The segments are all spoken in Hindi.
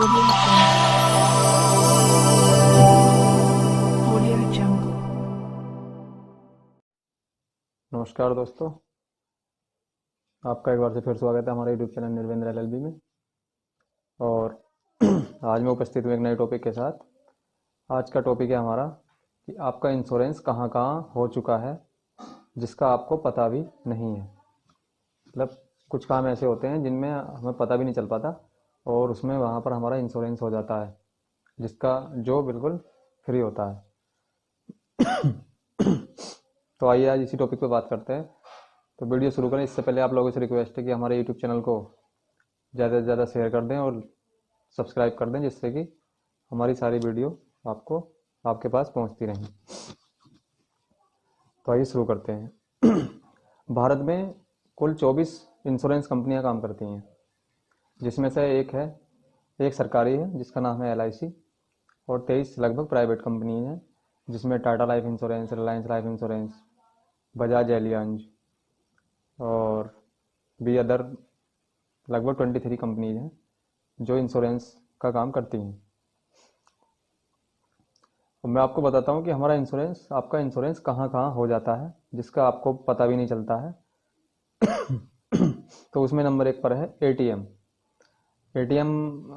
Audio Jungle. Audio Jungle. नमस्कार दोस्तों, आपका एक बार से फिर स्वागत है हमारे यूट्यूब चैनल निर्वेंद्र एलएलबी में। और आज मैं उपस्थित हूँ एक नए टॉपिक के साथ। आज का टॉपिक है हमारा कि आपका इंश्योरेंस कहाँ कहाँ हो चुका है जिसका आपको पता भी नहीं है। मतलब कुछ काम ऐसे होते हैं जिनमें हमें पता भी नहीं चल पाता और उसमें वहाँ पर हमारा इंश्योरेंस हो जाता है, जिसका जो बिल्कुल फ्री होता है। तो आइए आज इसी टॉपिक पे बात करते हैं। तो वीडियो शुरू करें इससे पहले आप लोगों से रिक्वेस्ट है कि हमारे यूट्यूब चैनल को ज़्यादा से ज़्यादा शेयर कर दें और सब्सक्राइब कर दें, जिससे कि हमारी सारी वीडियो आपको आपके पास पहुंचती रहें। तो आइए शुरू करते हैं। भारत में कुल 24 इंश्योरेंस कंपनियां काम करती हैं, जिसमें से एक सरकारी है जिसका नाम है LIC और 23 लगभग प्राइवेट कंपनी हैं, जिसमें Tata life insurance, Reliance life insurance, Bajaj Allianz और भी अदर लगभग 23 कंपनीज हैं जो इंश्योरेंस का काम करती हैं। और मैं आपको बताता हूँ कि आपका इंश्योरेंस कहाँ कहाँ हो जाता है जिसका आपको पता भी नहीं चलता है। तो उसमें नंबर 1 पर है ATM। ATM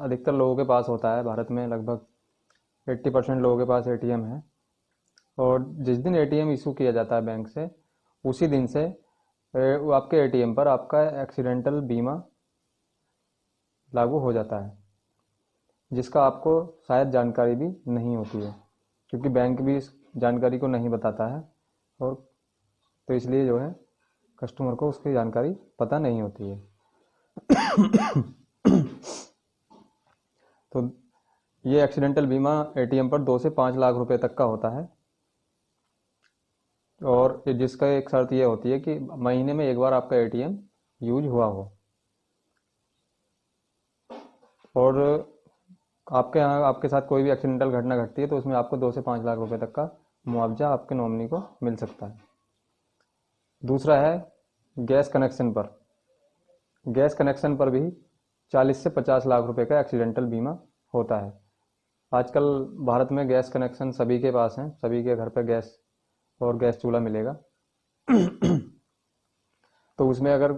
अधिकतर लोगों के पास होता है, भारत में लगभग 80% लोगों के पास ATM है। और जिस दिन ATM इशू किया जाता है बैंक से, उसी दिन से वो आपके ATM पर आपका एक्सीडेंटल बीमा लागू हो जाता है, जिसका आपको शायद जानकारी भी नहीं होती है, क्योंकि बैंक भी इस जानकारी को नहीं बताता है। और तो इसलिए जो है कस्टमर को उसकी जानकारी पता नहीं होती है। तो ये एक्सीडेंटल बीमा ATM पर 2 से 5 लाख रुपए तक का होता है। और जिसका एक शर्त ये होती है कि महीने में एक बार आपका ATM यूज हुआ हो और आपके साथ कोई भी एक्सीडेंटल घटना घटती है तो उसमें आपको 2 से 5 लाख रुपए तक का मुआवजा आपके नॉमिनी को मिल सकता है। दूसरा है गैस कनेक्शन पर। गैस कनेक्शन पर भी 40 से 50 लाख रुपए का एक्सीडेंटल बीमा होता है। आजकल भारत में गैस कनेक्शन सभी के पास हैं, सभी के घर पे गैस और गैस चूल्हा मिलेगा। तो उसमें अगर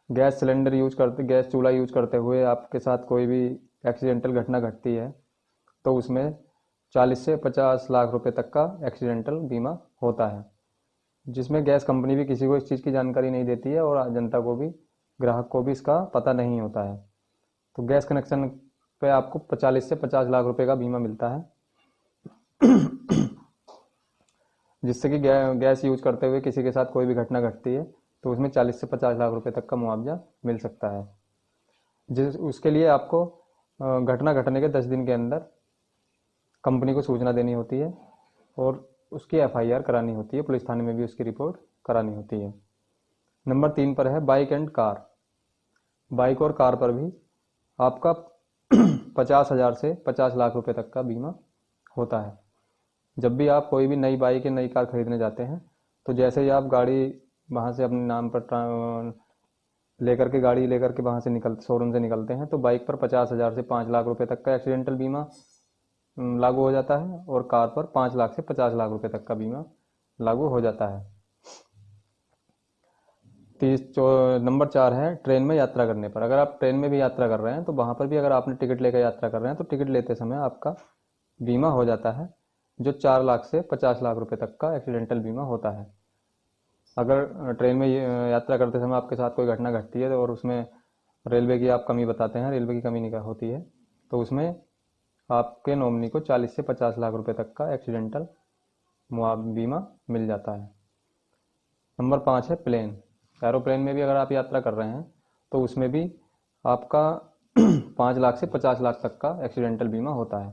गैस चूल्हा यूज करते हुए आपके साथ कोई भी एक्सीडेंटल घटना घटती है तो उसमें 40 से 50 लाख रुपए तक का एक्सीडेंटल बीमा होता है, जिसमें गैस कंपनी भी किसी को इस चीज़ की जानकारी नहीं देती है और जनता को भी, ग्राहक को भी इसका पता नहीं होता है। तो गैस कनेक्शन पे आपको 40 से 50 लाख रुपए का बीमा मिलता है, जिससे कि गैस यूज करते हुए किसी के साथ कोई भी घटना घटती है तो उसमें 40 से 50 लाख रुपए तक का मुआवजा मिल सकता है। उसके लिए आपको घटना घटने के 10 दिन के अंदर कंपनी को सूचना देनी होती है और उसकी FIR करानी होती है, पुलिस थाने में भी उसकी रिपोर्ट करानी होती है। नंबर 3 पर है बाइक एंड कार। बाइक और कार पर भी आपका 50,000 से 50 लाख रुपए तक का बीमा होता है। जब भी आप कोई भी नई बाइक या नई कार खरीदने जाते हैं तो जैसे ही आप गाड़ी वहाँ से अपने नाम पर गाड़ी लेकर के वहाँ से शोरूम से निकलते हैं तो बाइक पर 50,000 से 5 लाख रुपए तक का एक्सीडेंटल बीमा लागू हो जाता है और कार पर 5 लाख से 50 लाख रुपए तक का बीमा लागू हो जाता है। नंबर 4 है ट्रेन में यात्रा करने पर। अगर आप ट्रेन में भी यात्रा कर रहे हैं तो वहाँ पर भी अगर आपने टिकट लेकर यात्रा कर रहे हैं तो टिकट लेते समय आपका बीमा हो जाता है, जो 4 लाख से 50 लाख रुपए तक का एक्सीडेंटल बीमा होता है। अगर ट्रेन में यात्रा करते समय आपके साथ कोई घटना घटती है और उसमें रेलवे की आप कमी बताते हैं, रेलवे की कमी नहीं होती है, तो उसमें आपके नॉमिनी को 40 से 50 लाख रुपए तक का एक्सीडेंटल बीमा मिल जाता है। नंबर 5 है प्लेन। एरोप्लेन में भी अगर आप यात्रा कर रहे हैं तो उसमें भी आपका 5 लाख से 50 लाख तक का एक्सीडेंटल बीमा होता है।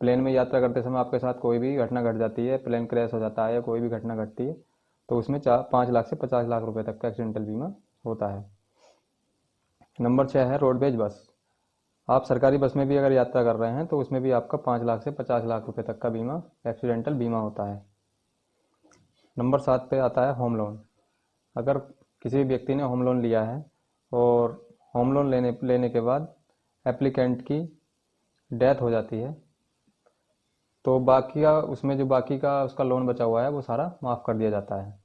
प्लेन में यात्रा करते समय आपके साथ कोई भी घटना घट जाती है, प्लेन क्रैश हो जाता है या कोई भी घटना घटती है तो उसमें 5 लाख से 50 लाख रुपए तक का एक्सीडेंटल बीमा होता है। नंबर 6 है रोडवेज बस। आप सरकारी बस में भी अगर यात्रा कर रहे हैं तो उसमें भी आपका 5 लाख से 50 लाख रुपए तक का बीमा, एक्सीडेंटल बीमा होता है। नंबर 7 पे आता है होम लोन। अगर किसी व्यक्ति ने होम लोन लिया है और होम लोन लेने के बाद एप्लीकेंट की डेथ हो जाती है तो बाकी का उसमें जो बाकी का उसका लोन बचा हुआ है वो सारा माफ़ कर दिया जाता है।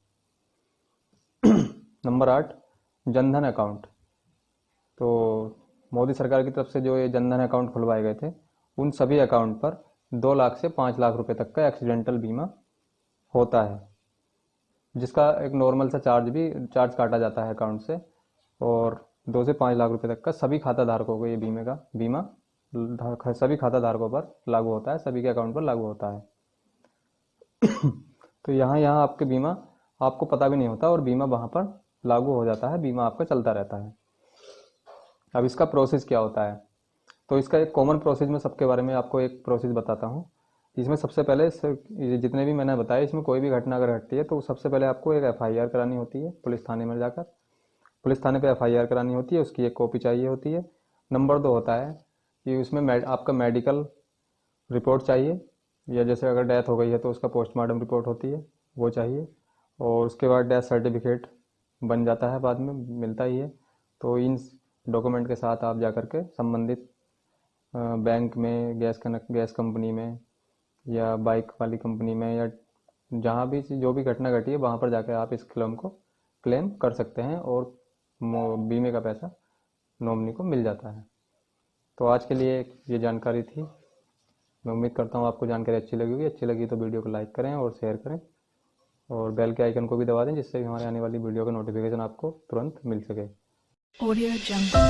Number 8, Jan Dhan account. तो मोदी सरकार की तरफ से जो ये जनधन अकाउंट खुलवाए गए थे, उन सभी अकाउंट पर 2 लाख से 5 लाख रुपए तक का एक्सीडेंटल बीमा होता है, जिसका एक नॉर्मल सा चार्ज काटा जाता है अकाउंट से। और 2 से 5 लाख रुपए तक का सभी खाता धारकों को ये बीमा सभी खाता धारकों पर लागू होता है, सभी के अकाउंट पर लागू होता है। तो यहाँ यहाँ आपके बीमा आपको पता भी नहीं होता और बीमा वहाँ पर लागू हो जाता है, बीमा आपका चलता रहता है। अब इसका प्रोसेस क्या होता है, तो इसका एक कॉमन प्रोसेस में सबके बारे में आपको एक प्रोसेस बताता हूँ। इसमें सबसे पहले ये जितने भी मैंने बताया, इसमें कोई भी घटना अगर घटती है तो सबसे पहले आपको एक एफआईआर करानी होती है पुलिस थाने में जाकर। पुलिस थाने पे एफआईआर करानी होती है, उसकी एक कॉपी चाहिए होती है। नंबर 2 होता है कि उसमें आपका मेडिकल रिपोर्ट चाहिए, या जैसे अगर डेथ हो गई है तो उसका पोस्टमार्टम रिपोर्ट होती है, वो चाहिए। और उसके बाद डेथ सर्टिफिकेट बन जाता है, बाद में मिलता ही है। तो इन डॉक्यूमेंट के साथ आप जा कर के संबंधित बैंक में, गैस कंपनी में, या बाइक वाली कंपनी में, या जहाँ भी जो भी घटना घटी है वहाँ पर जाकर आप इस क्लेम को क्लेम कर सकते हैं और बीमे का पैसा नॉमिनी को मिल जाता है। तो आज के लिए ये जानकारी थी। मैं उम्मीद करता हूँ आपको जानकारी अच्छी लगी होगी। अच्छी लगी तो वीडियो को लाइक करें और शेयर करें, और बेल के आइकन को भी दबा दें, जिससे हमारे आने वाली वीडियो का नोटिफिकेशन आपको तुरंत मिल सके। Audio Jungle।